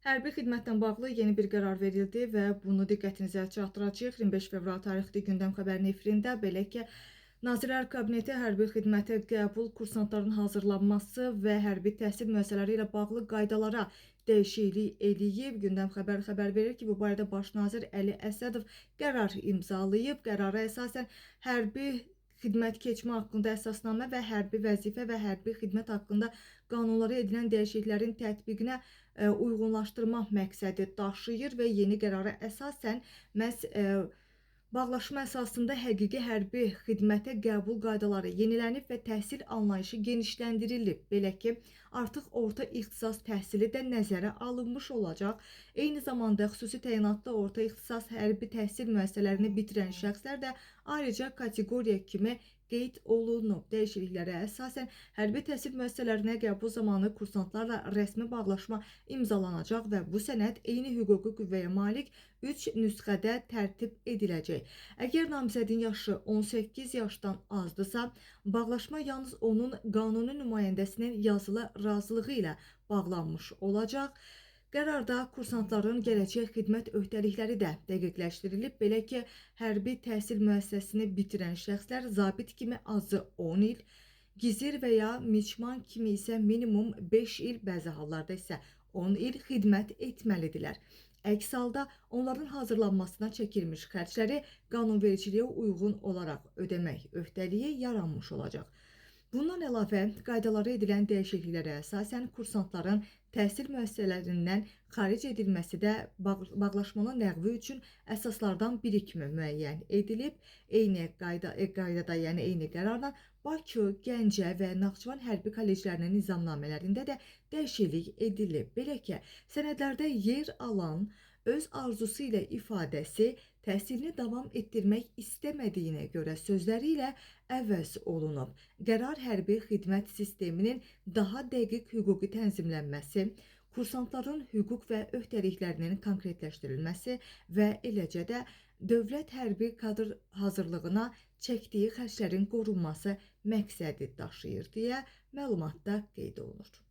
Hərbi xidmətlə bağlı yeni bir qərar verildi və bunu diqqətinizə çatdıracağıq. 25 fevral tarixli gündəm xəbərinin efirində belə ki, Nazirlər Kabineti hərbi xidmətə qəbul, kursantların hazırlanması və hərbi təhsil müəssisələri ilə bağlı qaydalara dəyişiklik eləyib. Gündəm xəbər verir ki, bu barədə Baş nazir Əli Əsədov qərar imzalayıb. Qərara əsasən hərbi xidmət keçmə haqqında əsasnamə və hərbi vəzifə və hərbi xidmət haqqında qanunlara edilən dəyişikliklərin tətbiqinə uyğunlaşdırmaq məqsədi daşıyır və yeni qərara əsasən məhz bağlaşma əsasında həqiqi hərbi xidmətə qəbul qaydaları yenilənib və təhsil anlayışı genişləndirilib. Belə ki, artıq orta ixtisas təhsili də nəzərə alınmış olacaq. Eyni zamanda xüsusi təyinatlı orta ixtisas hərbi təhsil müəssisələrini bitirən şəxslər də ayrıca kateqoriya kimi qeyd olunub. Dəyişikliklərə əsasən hərbi təhsil müəssisələrinə qəbul zamanı kursantlarla rəsmi bağlaşma imzalanacaq və bu sənəd eyni hüquqi qüvvəyə malik 3 nüsxədə tərtib ediləcək. Əgər namizədin yaşı 18 yaşdan azdırsa, bağlaşma yalnız onun qanuni nümayəndəsinin yazılı razılığı ilə bağlanmış olacaq. Qərarda kursantların gələcək xidmət öhdəlikləri də dəqiqləşdirilib. Belə ki, hərbi təhsil müəssisəsini bitirən şəxslər zabit kimi azı 10 il, gizir və ya miçman kimi isə minimum 5 il, bəzi hallarda isə 10 il xidmət etməlidirlər. Əks halda onların hazırlanmasına çəkilmiş xərcləri qanunvericiliyə uyğun olaraq ödəmək öhdəliyi yaranmış olacaq. Bundan əlavə, qaydalara edilən dəyişikliklərə əsasən kursantların təhsil müəssisələrindən xaric edilməsi də bağlaşmanın ləğvi üçün əsaslardan biri kimi müəyyən edilib. Eyni qaydada, yəni eyni qərarla Bakı, Gəncə və Naxçıvan hərbi kolleclərinin nizamnamələrində də dəyişiklik edilib. Belə ki, sənədlərdə yer alan öz arzusu ilə ifadəsi təhsilini davam etdirmək istəmədiyinə görə sözləri ilə əvəz olunub. Qərar hərbi xidmət sisteminin daha dəqiq hüquqi tənzimlənməsi, kursantların hüquq və öhdəliklərinin konkretləşdirilməsi və eləcə də dövlət hərbi kadr hazırlığına çəkdiyi xərclərin qorunması məqsədi daşıyır deyə məlumatda qeyd olunur.